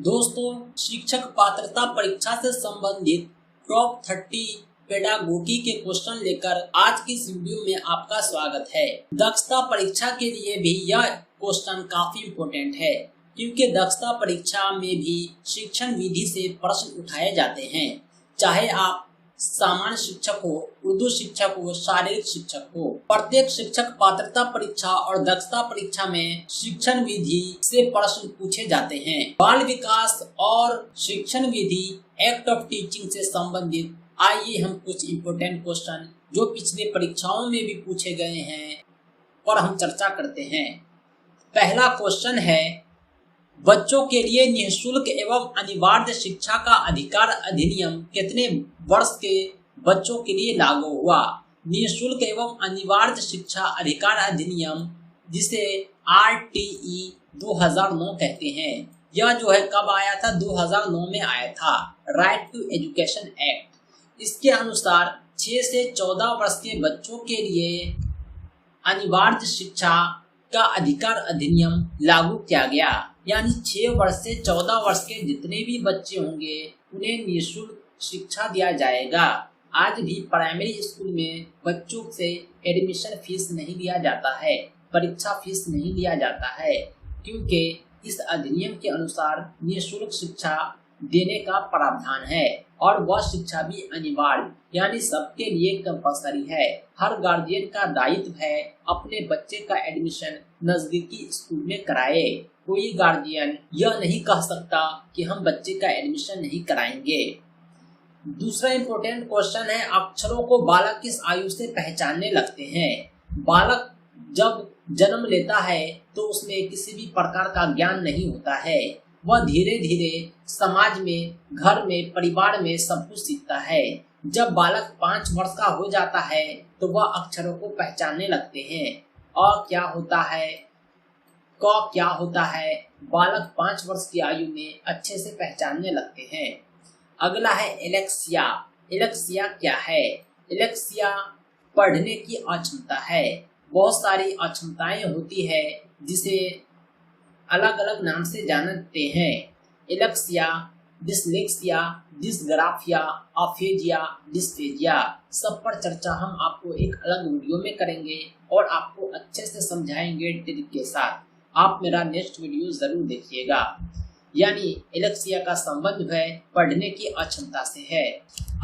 दोस्तों, शिक्षक पात्रता परीक्षा से संबंधित टॉप 30 पेडागोगी के क्वेश्चन लेकर आज की इस वीडियो में आपका स्वागत है। दक्षता परीक्षा के लिए भी यह क्वेश्चन काफी इम्पोर्टेंट है, क्योंकि दक्षता परीक्षा में भी शिक्षण विधि से प्रश्न उठाए जाते हैं। चाहे आप सामान्य शिक्षक हो, उर्दू शिक्षक हो, शारीरिक शिक्षक हो, प्रत्येक शिक्षक पात्रता परीक्षा और दक्षता परीक्षा में शिक्षण विधि से प्रश्न पूछे जाते हैं। बाल विकास और शिक्षण विधि एक्ट ऑफ टीचिंग से संबंधित आइए हम कुछ इम्पोर्टेंट क्वेश्चन जो पिछले परीक्षाओं में भी पूछे गए हैं पर हम चर्चा करते हैं। पहला क्वेश्चन है, बच्चों के लिए निःशुल्क एवं अनिवार्य शिक्षा का अधिकार अधिनियम कितने वर्ष के बच्चों के लिए लागू हुआ? निःशुल्क एवं अनिवार्य शिक्षा अधिकार अधिनियम, जिसे RTE 2009 कहते हैं, यह जो है कब आया था? 2009 में आया था, राइट टू एजुकेशन एक्ट। इसके अनुसार 6 से 14 वर्ष के बच्चों के लिए अनिवार्य शिक्षा का अधिकार अधिनियम लागू किया गया। यानी 6 वर्ष से 14 वर्ष के जितने भी बच्चे होंगे उन्हें निःशुल्क शिक्षा दिया जाएगा। आज भी प्राइमरी स्कूल में बच्चों से एडमिशन फीस नहीं लिया जाता है, परीक्षा फीस नहीं लिया जाता है, क्योंकि इस अधिनियम के अनुसार निःशुल्क शिक्षा देने का प्रावधान है और वह शिक्षा भी अनिवार्य यानी सबके लिए कंपल्सरी है। हर गार्जियन का दायित्व है अपने बच्चे का एडमिशन नजदीकी स्कूल में कराए। कोई गार्जियन यह नहीं कह सकता कि हम बच्चे का एडमिशन नहीं कराएंगे। दूसरा इम्पोर्टेंट क्वेश्चन है, अक्षरों को बालक किस आयु से पहचानने लगते हैं? बालक जब जन्म लेता है तो उसमें किसी भी प्रकार का ज्ञान नहीं होता है। वह धीरे धीरे समाज में, घर में, परिवार में सब कुछ सीखता है। जब बालक 5 वर्ष का हो जाता है तो वह अक्षरों को पहचानने लगते हैं। और क्या होता है, क्या होता है, बालक 5 वर्ष की आयु में अच्छे से पहचानने लगते हैं। अगला है एलेक्सिया। एलेक्सिया क्या है? एलेक्सिया पढ़ने की अक्षमता है। बहुत सारी अक्षमताएं होती है जिसे अलग अलग नाम से जानते हैं। Alexia, dyslexia, dysgraphia, aphasia, dysphagia, सब पर चर्चा हम आपको एक अलग वीडियो में करेंगे और आपको अच्छे से समझाएंगे ट्रिक के साथ। आप मेरा नेक्स्ट वीडियो जरूर देखिएगा। यानी एलेक्सिया का संबंध है पढ़ने की अक्षमता से है।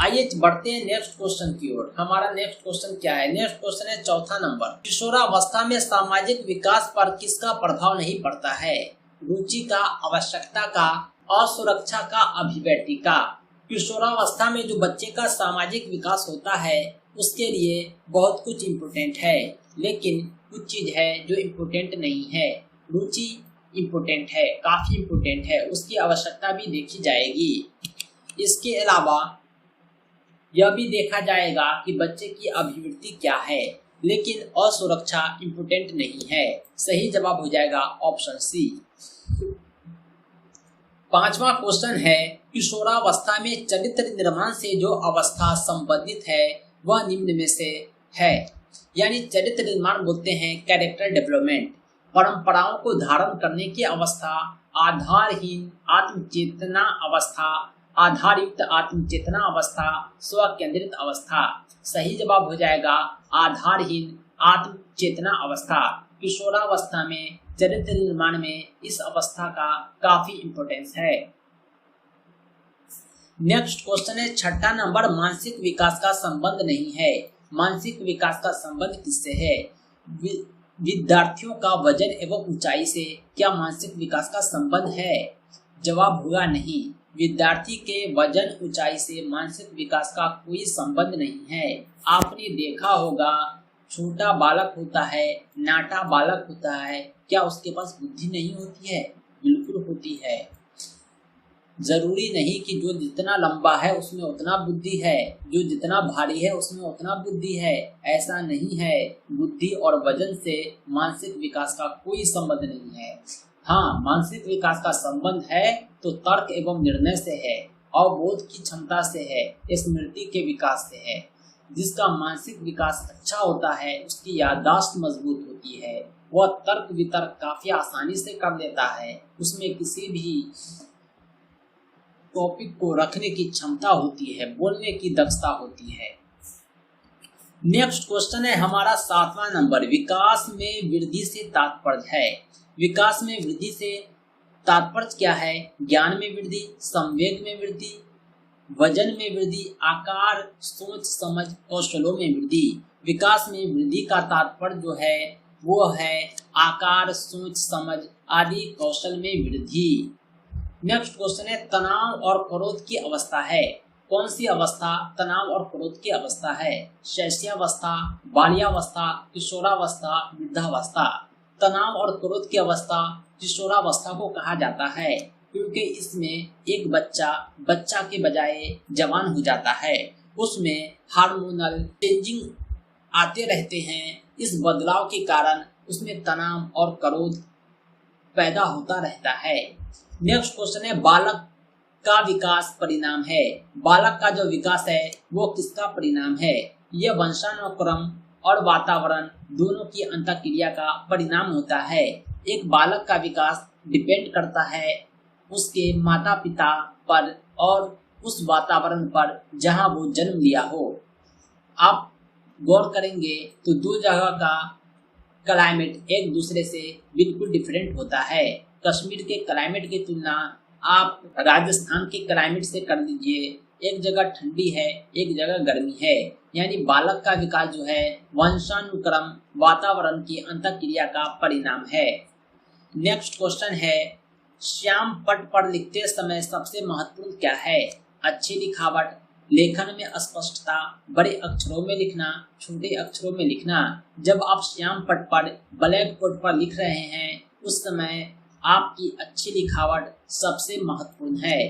आइए बढ़ते हैं नेक्स्ट क्वेश्चन की ओर। हमारा नेक्स्ट क्वेश्चन क्या है? नेक्स्ट क्वेश्चन है 4था नंबर, किशोरावस्था में सामाजिक विकास पर किसका प्रभाव नहीं पड़ता है? रुचि का, आवश्यकता का, असुरक्षा का, अभिव्यक्ति का। किशोरावस्था में जो बच्चे का सामाजिक विकास होता है उसके लिए बहुत कुछ इम्पोर्टेंट है, लेकिन कुछ चीज है जो इम्पोर्टेंट नहीं है। रुचि इम्पोर्टेंट है, काफी इम्पोर्टेंट है, उसकी आवश्यकता भी देखी जाएगी। इसके अलावा यह भी देखा जाएगा कि बच्चे की अभिवृत्ति क्या है, लेकिन असुरक्षा इम्पोर्टेंट नहीं है। सही जवाब हो जाएगा ऑप्शन सी। 5वां क्वेश्चन है, किशोरावस्था में चरित्र निर्माण से जो अवस्था संबंधित है वह निम्न में से है। यानी चरित्र निर्माण बोलते हैं कैरेक्टर डेवलपमेंट। परंपराओं को धारण करने की अवस्था, आधारहीन आत्मचेतना अवस्था, आधारयुक्त आत्मचेतना अवस्था, स्व केंद्रित अवस्था। सही जवाब हो जाएगा आधारहीन आत्मचेतना अवस्था। किशोरावस्था में चरित्र निर्माण में इस अवस्था का काफी इम्पोर्टेंस है। नेक्स्ट क्वेश्चन है 6ठा नंबर, मानसिक विकास का संबंध नहीं है। मानसिक विकास का संबंध किससे है? विद्यार्थियों का वजन एवं ऊंचाई से क्या मानसिक विकास का संबंध है? जवाब होगा नहीं। विद्यार्थी के वजन ऊंचाई से मानसिक विकास का कोई संबंध नहीं है। आपने देखा होगा, छोटा बालक होता है, नाटा बालक होता है, क्या उसके पास बुद्धि नहीं होती है? बिल्कुल होती है। जरूरी नहीं कि जो जितना लंबा है उसमें उतना बुद्धि है, जो जितना भारी है उसमें उतना बुद्धि है, ऐसा नहीं है। बुद्धि और वजन से मानसिक विकास का कोई संबंध नहीं है। हाँ, मानसिक विकास का संबंध है तो तर्क एवं निर्णय से है, अवबोध की क्षमता से है, स्मृति के विकास से है। जिसका मानसिक विकास अच्छा होता है उसकी याददाश्त मजबूत होती है, वह तर्क वितर्क काफी आसानी से कर लेता है, उसमें किसी भी टॉपिक को रखने की क्षमता होती है, बोलने की दक्षता होती है। नेक्स्ट क्वेश्चन है हमारा 7वां नंबर, विकास में वृद्धि से तात्पर्य है। विकास में वृद्धि से तात्पर्य क्या है? ज्ञान में वृद्धि, संवेग में वृद्धि, वजन में वृद्धि, आकार, सोच समझ, कौशलों में वृद्धि। विकास में वृद्धि का तात्पर्य जो है वो है आकार, सोच समझ आदि कौशल में वृद्धि। नेक्स्ट क्वेश्चन है तनाव और क्रोध की अवस्था है। कौन सी अवस्था तनाव और क्रोध की अवस्था है? शैशवावस्था, बाल्यावस्था, किशोरावस्था, वृद्धावस्था। तनाव और क्रोध की अवस्था किशोरावस्था को कहा जाता है क्योंकि इसमें एक बच्चा के बजाय जवान हो जाता है। उसमें हार्मोनल चेंजिंग आते रहते हैं। इस बदलाव के कारण उसमें तनाव और क्रोध पैदा होता रहता है। नेक्स्ट क्वेश्चन है बालक का विकास परिणाम है। बालक का जो विकास है वो किसका परिणाम है? यह वंशानुक्रम और वातावरण दोनों की अंतःक्रिया का परिणाम होता है। एक बालक का विकास डिपेंड करता है उसके माता पिता पर और उस वातावरण पर जहां वो जन्म लिया हो। आप गौर करेंगे तो दो जगह का क्लाइमेट एक दूसरे से बिल्कुल डिफरेंट होता है। कश्मीर के क्लाइमेट की तुलना आप राजस्थान के क्लाइमेट से कर लीजिए, एक जगह ठंडी है एक जगह गर्मी है। यानी बालक का विकास जो है वंशानुक्रम वातावरण की अंतःक्रिया का परिणाम है। नेक्स्ट क्वेश्चन है श्याम पट पर लिखते समय सबसे महत्वपूर्ण क्या है? अच्छी लिखावट, लेखन में स्पष्टता, बड़े अक्षरों में लिखना, छोटे अक्षरों में लिखना। जब आप श्याम पट पर ब्लैक बोर्ड पर लिख रहे हैं उस समय आपकी अच्छी लिखावट सबसे महत्वपूर्ण है।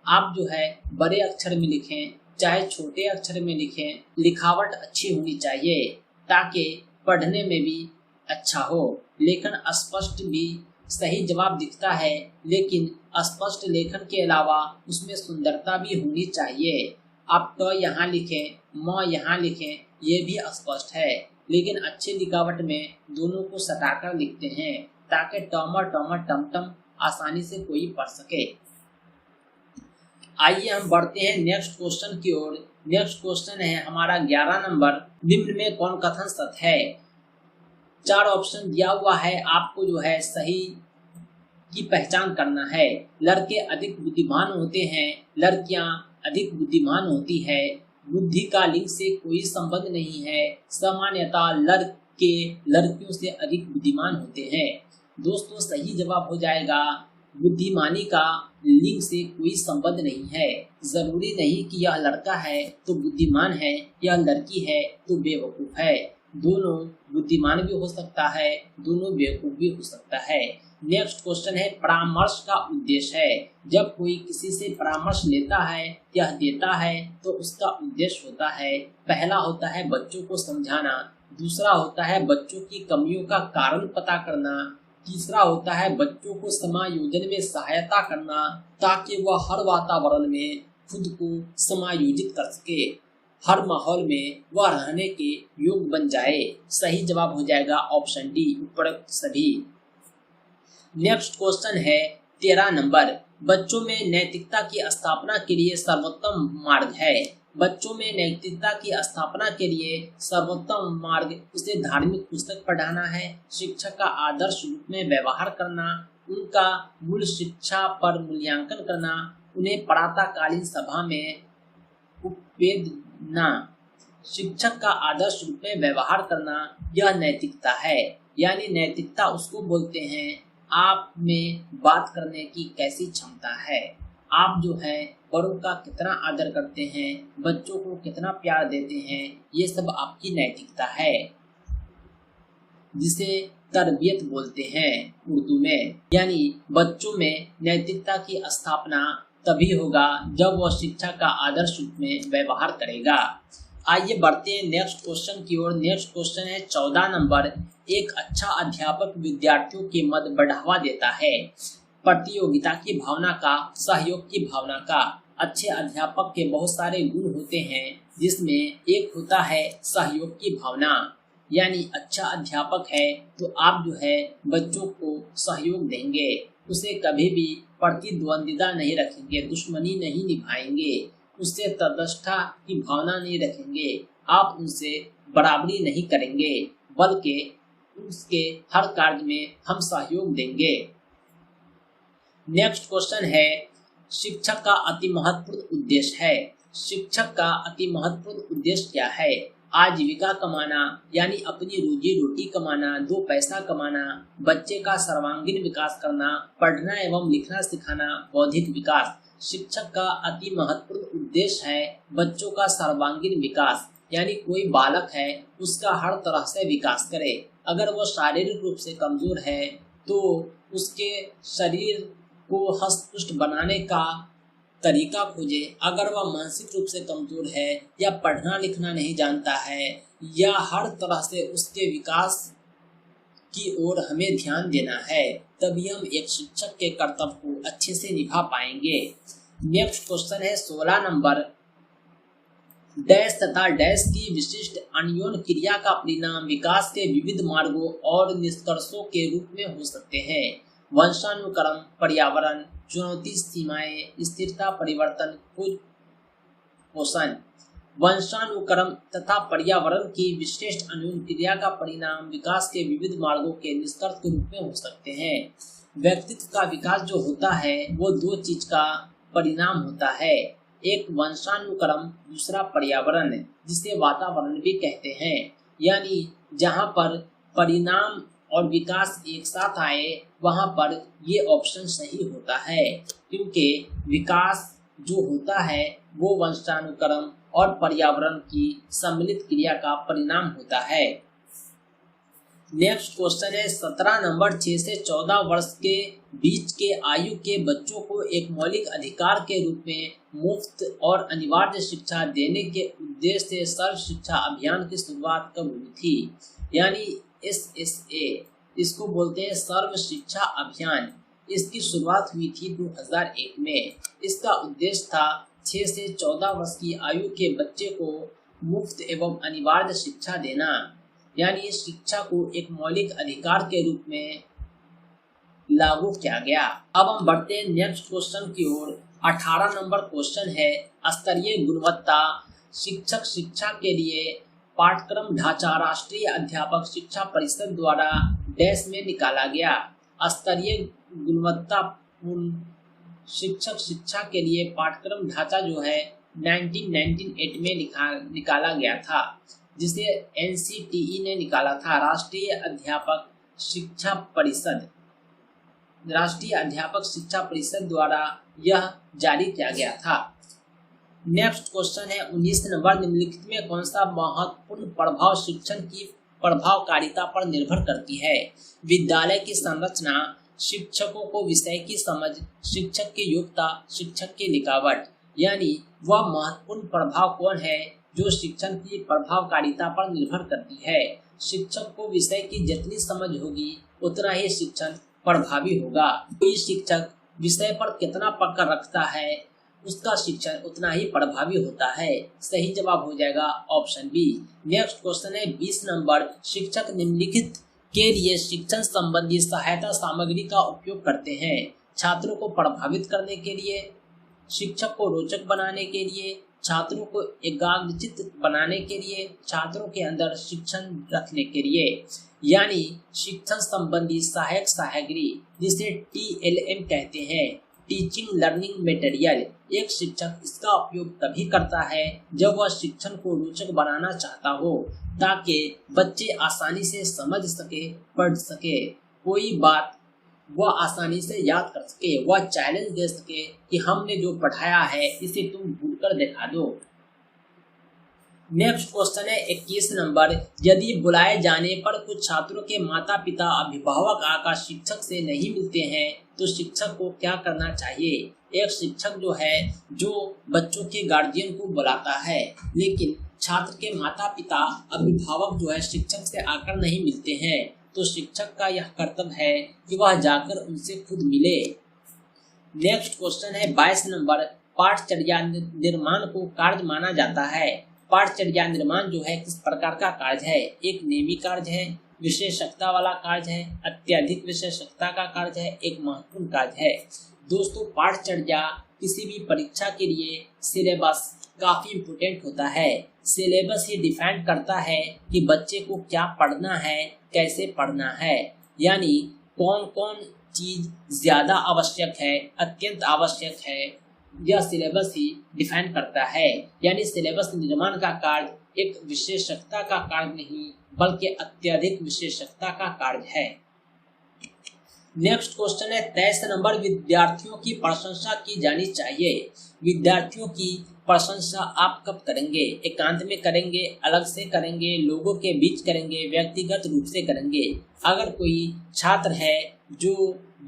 आप जो है बड़े अक्षर में लिखें चाहे छोटे अक्षर में लिखें, लिखावट अच्छी होनी चाहिए ताकि पढ़ने में भी अच्छा हो। लेखन स्पष्ट भी सही जवाब दिखता है, लेकिन स्पष्ट लेखन के अलावा उसमें सुंदरता भी होनी चाहिए। आप ट यहाँ लिखें, म यहाँ लिखें, ये भी स्पष्ट है, लेकिन अच्छी लिखावट में दोनों को सटाकर लिखते हैं ताकि टमर टमर टमटम आसानी से कोई पढ़ सके। आइए हम बढ़ते हैं नेक्स्ट क्वेश्चन की ओर। नेक्स्ट क्वेश्चन है हमारा 11 नंबर, निम्न में कौन कथन सत्य है? 4 ऑप्शन दिया हुआ है, आपको जो है सही की पहचान करना है। लड़के अधिक बुद्धिमान होते हैं, लड़कियां अधिक बुद्धिमान होती है, बुद्धि का लिंग से कोई संबंध नहीं है, सामान्यतः लड़के लड़कियों से अधिक बुद्धिमान होते हैं। दोस्तों सही जवाब हो जाएगा बुद्धिमानी का लिंग से कोई संबंध नहीं है। जरूरी नहीं कि यह लड़का है तो बुद्धिमान है, यह लड़की है तो बेवकूफ है। दोनों बुद्धिमान भी हो सकता है, दोनों बेवकूफ भी हो सकता है। नेक्स्ट क्वेश्चन है परामर्श का उद्देश्य है। जब कोई किसी से परामर्श लेता है या देता है तो उसका उद्देश्य होता है, पहला होता है बच्चों को समझाना, दूसरा होता है बच्चों की कमियों का कारण पता करना, तीसरा होता है बच्चों को समायोजन में सहायता करना ताकि वह हर वातावरण में खुद को समायोजित कर सके, हर माहौल में वह रहने के योग्य बन जाए। सही जवाब हो जाएगा ऑप्शन डी, उपरोक्त सभी। नेक्स्ट क्वेश्चन है 13 नंबर, बच्चों में नैतिकता की स्थापना के लिए सर्वोत्तम मार्ग है। बच्चों में नैतिकता की स्थापना के लिए सर्वोत्तम मार्ग उसे धार्मिक पुस्तक पढ़ाना है, शिक्षक का आदर्श रूप में व्यवहार करना, उनका मूल शिक्षा पर मूल्यांकन करना, उन्हें प्रातःकालीन सभा में उपवेदना। शिक्षक का आदर्श रूप में व्यवहार करना यह नैतिकता है। यानी नैतिकता उसको बोलते हैं आप में बात करने की कैसी क्षमता है, आप जो है बड़ों का कितना आदर करते हैं, बच्चों को कितना प्यार देते हैं, ये सब आपकी नैतिकता है, जिसे तरबियत बोलते हैं उर्दू में। यानी बच्चों में नैतिकता की स्थापना तभी होगा जब वह शिक्षा का आदर्श रूप में व्यवहार करेगा। आइए बढ़ते हैं नेक्स्ट क्वेश्चन की ओर। नेक्स्ट क्वेश्चन है 14 नंबर, एक अच्छा अध्यापक विद्यार्थियों के मत बढ़ावा देता है। प्रतियोगिता की भावना का, सहयोग की भावना का। अच्छे अध्यापक के बहुत सारे गुण होते हैं जिसमें एक होता है सहयोग की भावना। यानी अच्छा अध्यापक है तो आप जो है बच्चों को सहयोग देंगे, उसे कभी भी प्रतिद्वंदिता नहीं रखेंगे, दुश्मनी नहीं निभाएंगे, उससे तटस्थता की भावना नहीं रखेंगे, आप उनसे बराबरी नहीं करेंगे, बल्कि उसके हर कार्य में हम सहयोग देंगे। नेक्स्ट क्वेश्चन है, शिक्षक का अति महत्वपूर्ण उद्देश्य है। शिक्षक का अति महत्वपूर्ण उद्देश्य क्या है? आजीविका कमाना यानी अपनी रोजी रोटी कमाना, दो पैसा कमाना, बच्चे का सर्वांगीण विकास करना, पढ़ना एवं लिखना सिखाना, बौद्धिक विकास। शिक्षक का अति महत्वपूर्ण उद्देश्य है बच्चों का सर्वांगीण विकास, यानी कोई बालक है उसका हर तरह से विकास करे। अगर वो शारीरिक रूप से कमजोर है तो उसके शरीर को हष्ट-पुष्ट बनाने का तरीका खोजे। अगर वह मानसिक रूप से कमजोर है या पढ़ना लिखना नहीं जानता है या हर तरह से उसके विकास की ओर हमें ध्यान देना है, तभी हम एक शिक्षक के कर्तव्य को अच्छे से निभा पाएंगे। नेक्स्ट क्वेश्चन है 16 नंबर, डैश तथा डैश की विशिष्ट अन्योन्य क्रिया का परिणाम विकास के विविध मार्गों और निष्कर्षों के रूप में हो सकते हैं। वंशानुक्रम, पर्यावरण, चुनौती, सीमाएं, स्थिरता, परिवर्तन, पोषण। वंशानुक्रम तथा पर्यावरण की विशिष्ट अन्योन्य क्रिया का परिणाम विकास के विविध मार्गों के निष्कर्ष के रूप में हो सकते हैं। व्यक्तित्व का विकास जो होता है वो दो चीज का परिणाम होता है, एक वंशानुक्रम, दूसरा पर्यावरण, जिसे वातावरण भी कहते हैं। यानी जहाँ पर परिणाम और विकास एक साथ आए वहाँ पर ये ऑप्शन सही होता है, क्योंकि विकास जो होता है वो वंशानुक्रम और पर्यावरण की सम्मिलित क्रिया का परिणाम होता है। नेक्स्ट क्वेश्चन है 17 नंबर, 6 से 14 वर्ष के बीच के आयु के बच्चों को एक मौलिक अधिकार के रूप में मुफ्त और अनिवार्य शिक्षा देने के उद्देश्य से सर्व शिक्षा अभियान की शुरुआत कब हुई थी? यानी SSA, इसको बोलते हैं सर्व शिक्षा अभियान। इसकी शुरुआत हुई थी 2001 में। इसका उद्देश्य था 6 से 14 वर्ष की आयु के बच्चे को मुफ्त एवं अनिवार्य शिक्षा देना, यानी शिक्षा को एक मौलिक अधिकार के रूप में लागू किया गया। अब हम बढ़ते हैं नेक्स्ट क्वेश्चन की ओर। 18 नंबर क्वेश्चन है, स्तरीय गुणवत्ता शिक्षक शिक्षा के लिए पाठ्यक्रम ढांचा राष्ट्रीय अध्यापक शिक्षा परिषद द्वारा डैश में निकाला गया। स्तरीय गुणवत्तापूर्ण शिक्षक शिक्षा के लिए पाठ्यक्रम ढांचा जो है 1998 में निकाला गया था, जिसे NCTE ने निकाला था, राष्ट्रीय अध्यापक शिक्षा परिषद। राष्ट्रीय अध्यापक शिक्षा परिषद द्वारा यह जारी किया गया था। नेक्स्ट क्वेश्चन है 19 नंबर, निम्नलिखित में कौन सा महत्वपूर्ण प्रभाव शिक्षण की प्रभावकारिता पर निर्भर करती है? विद्यालय की संरचना, शिक्षकों को विषय की समझ, शिक्षक की योग्यता, शिक्षक की लिखावट। यानी वह महत्वपूर्ण प्रभाव कौन है जो शिक्षण की प्रभावकारिता पर निर्भर करती है। शिक्षक को विषय की जितनी समझ होगी उतना ही शिक्षण प्रभावी होगा। कोई शिक्षक विषय पर कितना पकड़ रखता है उसका शिक्षण उतना ही प्रभावी होता है। सही जवाब हो जाएगा ऑप्शन बी। नेक्स्ट क्वेश्चन है 20 नंबर, शिक्षक निम्नलिखित के लिए शिक्षण संबंधी सहायता सामग्री का उपयोग करते हैं? छात्रों को प्रभावित करने के लिए, शिक्षक को रोचक बनाने के लिए, छात्रों को एकाग्रचित्त बनाने के लिए, छात्रों के अंदर शिक्षण रखने के लिए। यानी शिक्षण संबंधी सहायक सामग्री जिसे TLM कहते हैं, टीचिंग लर्निंग मटेरियल। एक शिक्षक इसका उपयोग तभी करता है जब वह शिक्षण को रोचक बनाना चाहता हो, ताकि बच्चे आसानी से समझ सके, पढ़ सके, कोई बात वह आसानी से याद कर सके, वह चैलेंज दे सके कि हमने जो पढ़ाया है इसे तुम भूलकर दिखा दो। नेक्स्ट क्वेश्चन है 21 नंबर, यदि बुलाए जाने पर कुछ छात्रों के माता पिता अभिभावक आकर शिक्षक से नहीं मिलते हैं तो शिक्षक को क्या करना चाहिए? एक शिक्षक जो है जो बच्चों के गार्जियन को बुलाता है, लेकिन छात्र के माता पिता अभिभावक जो है शिक्षक से आकर नहीं मिलते हैं, तो शिक्षक का यह कर्तव्य है कि वह जाकर उनसे खुद मिले। नेक्स्ट क्वेश्चन है 22 नंबर, पाठचर्या निर्माण को कार्य माना जाता है। पाठचर्या निर्माण जो है किस प्रकार का कार्य है? एक नेमी कार्य है विशेषज्ञता वाला कार्य है, अत्यधिक विशेषज्ञता का कार्य है, एक महत्वपूर्ण कार्य है। दोस्तों, पाठचर्या किसी भी परीक्षा के लिए सिलेबस काफी इम्पोर्टेंट होता है। सिलेबस ही डिफाइन करता है कि बच्चे को क्या पढ़ना है, कैसे पढ़ना है, यानी कौन कौन चीज ज्यादा आवश्यक है, अत्यंत आवश्यक है, यह सिलेबस ही डिफाइन करता है। यानी सिलेबस निर्माण का कार्य एक विशेषज्ञता का कार्य नहीं बल्कि अत्यधिक विशेषज्ञता का कार्य है। नेक्स्ट क्वेश्चन है 23 नंबर, विद्यार्थियों की प्रशंसा की जानी चाहिए। विद्यार्थियों की प्रशंसा आप कब करेंगे? एकांत में करेंगे, अलग से करेंगे, लोगों के बीच करेंगे, व्यक्तिगत रूप से करेंगे। अगर कोई छात्र है जो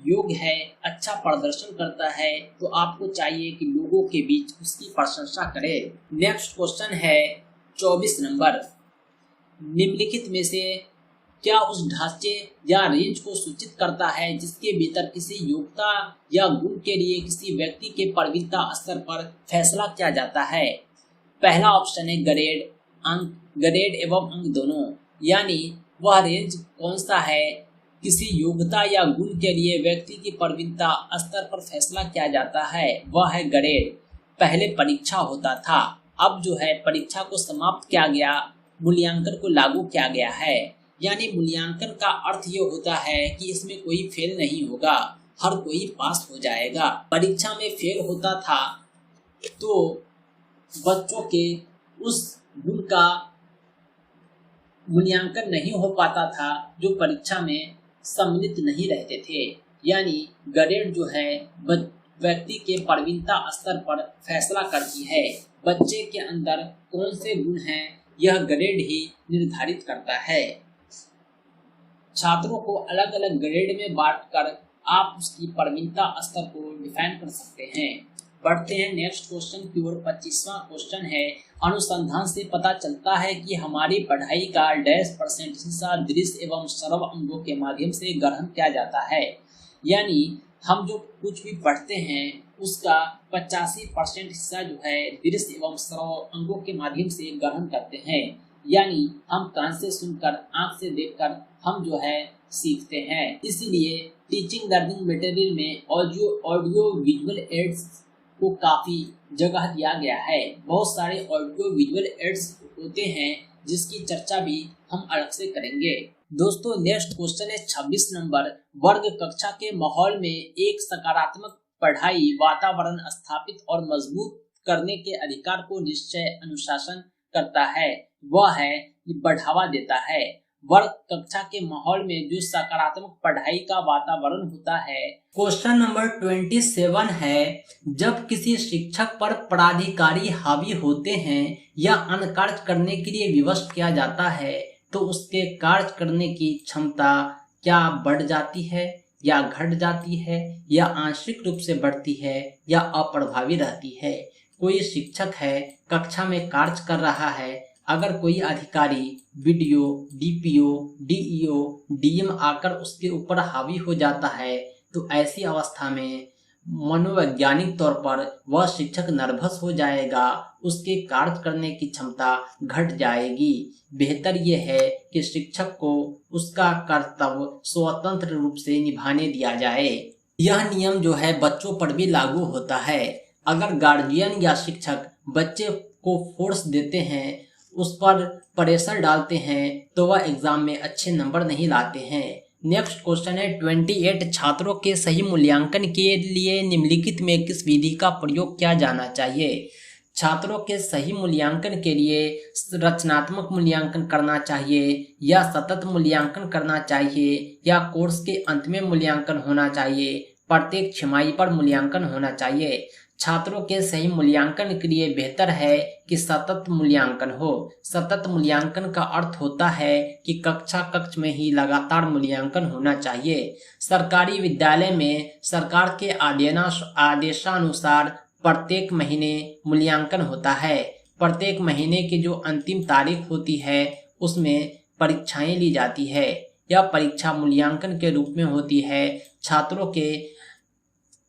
योग्य है, अच्छा प्रदर्शन करता है, तो आपको चाहिए कि लोगों के बीच उसकी प्रशंसा करें। नेक्स्ट क्वेश्चन है 24 नंबर, निम्नलिखित में से क्या उस ढांचे या रेंज को सूचित करता है जिसके भीतर किसी योग्यता या गुण के लिए किसी व्यक्ति के प्रवीणता स्तर पर फैसला किया जाता है? पहला ऑप्शन है ग्रेड, अंक, ग्रेड एवं अंक दोनों। यानी वह रेंज कौन सा है, किसी योग्यता या गुण के लिए व्यक्ति की प्रवीणता स्तर पर फैसला किया जाता है, वह है ग्रेड। पहले परीक्षा होता था, अब जो है परीक्षा को समाप्त किया गया, मूल्यांकन को लागू किया गया है। यानी मूल्यांकन का अर्थ ये होता है कि इसमें कोई फेल नहीं होगा, हर कोई पास हो जाएगा। परीक्षा में फेल होता था तो बच्चों के उस गुण का मूल्यांकन नहीं हो पाता था जो परीक्षा में सम्मिलित नहीं रहते थे। यानी ग्रेड जो है व्यक्ति के प्रवीणता स्तर पर फैसला करती है। बच्चे के अंदर कौन से गुण हैं, यह ग्रेड ही निर्धारित करता है। छात्रों को अलग अलग ग्रेड में बांटकर आप उसकी प्रवीणता स्तर को डिफाइन कर सकते हैं। बढ़ते हैं नेक्स्ट क्वेश्चन की ओर। 25वां क्वेश्चन है, अनुसंधान से पता चलता है कि हमारी पढ़ाई का %% हिस्सा दृश्य एवं श्रवण अंगों के माध्यम से ग्रहण किया जाता है। यानी हम जो कुछ भी पढ़ते हैं उसका 85% हिस्सा जो है दृश्य एवं श्रवण अंगों के माध्यम से ग्रहण करते हैं। यानी हम कान से सुनकर, आंख से देखकर हम जो है सीखते हैं। इसीलिए टीचिंग लर्निंग मटेरियल में ऑडियो विजुअल एड्स को काफी जगह दिया गया है। बहुत सारे ऑडियो विजुअल एड्स होते हैं जिसकी चर्चा भी हम अलग से करेंगे। दोस्तों, नेक्स्ट क्वेश्चन है 26 नंबर, वर्ग कक्षा के माहौल में एक सकारात्मक पढ़ाई वातावरण स्थापित और मजबूत करने के अधिकार को निश्चय अनुशासन करता है, वह है बढ़ावा देता है। वर्ग कक्षा के माहौल में जो सकारात्मक पढ़ाई का वातावरण होता है। क्वेश्चन नंबर 27 है, जब किसी शिक्षक पर पदाधिकारी हावी होते हैं या अन्य कार्य करने के लिए विवश किया जाता है तो उसके कार्य करने की क्षमता क्या बढ़ जाती है या घट जाती है या आंशिक रूप से बढ़ती है या अप्रभावी रहती है? कोई शिक्षक है, कक्षा में कार्य कर रहा है, अगर कोई अधिकारी बीडीओ, डीपीओ, डीईओ, डीएम आकर उसके ऊपर हावी हो जाता है तो ऐसी अवस्था में मनोवैज्ञानिक तौर पर वह शिक्षक नर्वस हो जाएगा, उसके कार्य करने की क्षमता घट जाएगी। बेहतर यह है कि शिक्षक को उसका कर्तव्य स्वतंत्र रूप से निभाने दिया जाए। यह नियम जो है बच्चों पर भी लागू होता है। अगर गार्जियन या शिक्षक बच्चे को फोर्स देते हैं, उस पर प्रेशर डालते हैं तो वह एग्जाम में अच्छे नंबर नहीं लाते हैं। नेक्स्ट क्वेश्चन है 28, छात्रों के सही मूल्यांकन के लिए निम्नलिखित में किस विधि का प्रयोग किया जाना चाहिए? छात्रों के सही मूल्यांकन के लिए रचनात्मक मूल्यांकन करना चाहिए या सतत मूल्यांकन करना चाहिए या कोर्स के अंत में मूल्यांकन होना चाहिए, प्रत्येक छमाही पर मूल्यांकन होना चाहिए? छात्रों के सही मूल्यांकन के लिए बेहतर है कि सतत मूल्यांकन हो। सतत मूल्यांकन का अर्थ होता है कि कक्ष में ही लगातार मूल्यांकन होना चाहिए। सरकारी विद्यालय में सरकार के आदेशानुसार प्रत्येक महीने मूल्यांकन होता है। प्रत्येक महीने की जो अंतिम तारीख होती है उसमें परीक्षाएं ली जाती है। यह परीक्षा मूल्यांकन के रूप में होती है। छात्रों के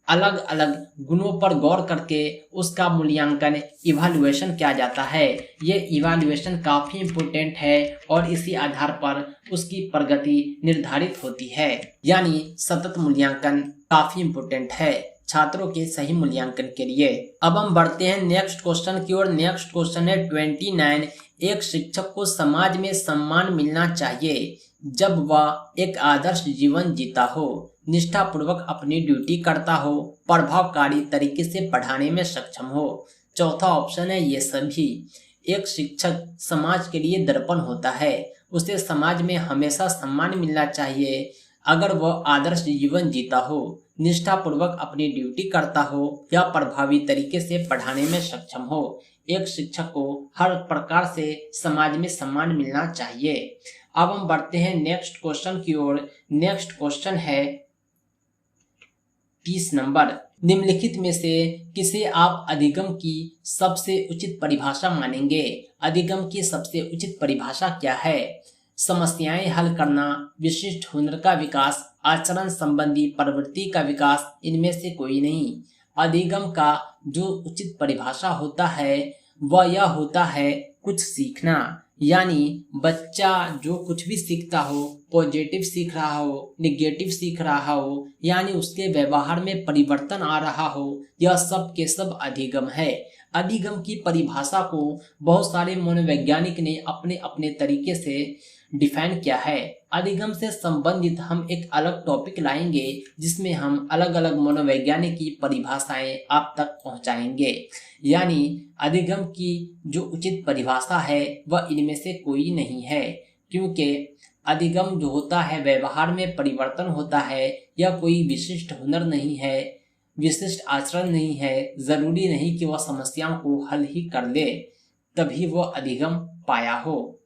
अलग अलग गुणों पर गौर करके उसका मूल्यांकन इवैल्यूएशन किया जाता है। ये इवैल्यूएशन काफी इम्पोर्टेंट है और इसी आधार पर उसकी प्रगति निर्धारित होती है। यानी सतत मूल्यांकन काफी इम्पोर्टेंट है छात्रों के सही मूल्यांकन के लिए। अब हम बढ़ते हैं नेक्स्ट क्वेश्चन की ओर। नेक्स्ट क्वेश्चन है 29। एक शिक्षक को समाज में सम्मान मिलना चाहिए जब वह एक आदर्श जीवन जीता हो, निष्ठापूर्वक अपनी ड्यूटी करता हो, प्रभावकारी तरीके से पढ़ाने में सक्षम हो। चौथा ऑप्शन है ये सभी। एक शिक्षक समाज के लिए दर्पण होता है, उसे समाज में हमेशा सम्मान मिलना चाहिए अगर वह आदर्श जीवन जीता हो, निष्ठापूर्वक अपनी ड्यूटी करता हो या प्रभावी तरीके से पढ़ाने में सक्षम हो। एक शिक्षक को हर प्रकार से समाज में सम्मान मिलना चाहिए। अब हम बढ़ते हैं नेक्स्ट क्वेश्चन की ओर। नेक्स्ट क्वेश्चन है 30 नंबर। निम्नलिखित में से किसे आप अधिगम की सबसे उचित परिभाषा मानेंगे? अधिगम की सबसे उचित परिभाषा क्या है? समस्याएं हल करना, विशिष्ट हुनर का विकास, आचरण संबंधी प्रवृत्ति का विकास, इनमें से कोई नहीं। अधिगम का जो उचित परिभाषा होता है वह यह होता है कुछ सीखना। यानी बच्चा जो कुछ भी सीखता हो, पॉजिटिव सीख रहा हो, निगेटिव सीख रहा हो, यानी उसके व्यवहार में परिवर्तन आ रहा हो, यह सब के सब अधिगम है। अधिगम की परिभाषा को बहुत सारे मनोवैज्ञानिक ने अपने अपने तरीके से डिफाइन किया है। अधिगम से संबंधित हम एक अलग टॉपिक लाएंगे जिसमें हम अलग अलग मनोवैज्ञानिक की परिभाषाएं आप तक पहुंचाएंगे। यानी अधिगम की जो उचित परिभाषा है वह इनमें से कोई नहीं है, क्योंकि अधिगम जो होता है व्यवहार में परिवर्तन होता है। यह कोई विशिष्ट हुनर नहीं है, विशिष्ट आचरण नहीं है। जरूरी नहीं कि वह समस्याओं को हल ही कर ले तभी वह अधिगम पाया हो।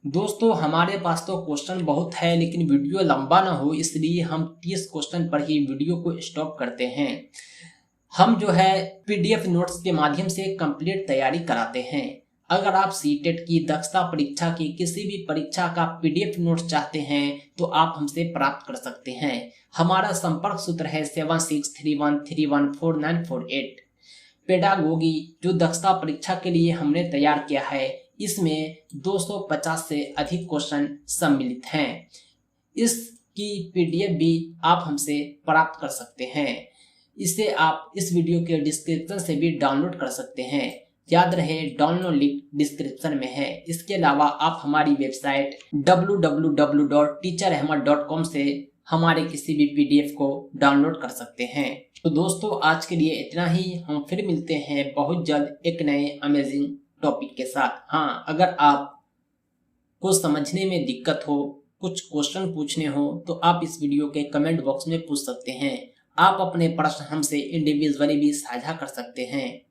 दोस्तों हमारे पास तो क्वेश्चन बहुत है लेकिन वीडियो लंबा ना हो, इसलिए हम 30 क्वेश्चन पर ही वीडियो को स्टॉप करते हैं। हम जो है पीडीएफ नोट्स के माध्यम से कंप्लीट तैयारी कराते हैं। अगर आप सीटेट की, दक्षता परीक्षा की, किसी भी परीक्षा का पीडीएफ नोट्स चाहते हैं तो आप हमसे प्राप्त कर सकते हैं। हमारा संपर्क सूत्र है 7631314948। पेडागोगी जो दक्षता परीक्षा के लिए हमने तैयार किया है, इसमें 250 से अधिक क्वेश्चन सम्मिलित हैं। इसकी पीडीएफ भी आप हमसे प्राप्त कर सकते हैं। इसे आप इस वीडियो के डिस्क्रिप्शन से भी डाउनलोड कर सकते हैं। याद रहे डाउनलोड लिंक डिस्क्रिप्शन में है। इसके अलावा आप हमारी वेबसाइट www.teacherahmad.com से हमारे किसी भी पीडीएफ को डाउनलोड कर सकते हैं। तो दोस्तों आज के लिए इतना ही। हम फिर मिलते हैं बहुत जल्द एक नए अमेजिंग टॉपिक के साथ। हाँ, अगर आप को समझने में दिक्कत हो, कुछ क्वेश्चन पूछने हो तो आप इस वीडियो के कमेंट बॉक्स में पूछ सकते हैं। आप अपने प्रश्न हमसे इंडिविजुअली भी साझा कर सकते हैं।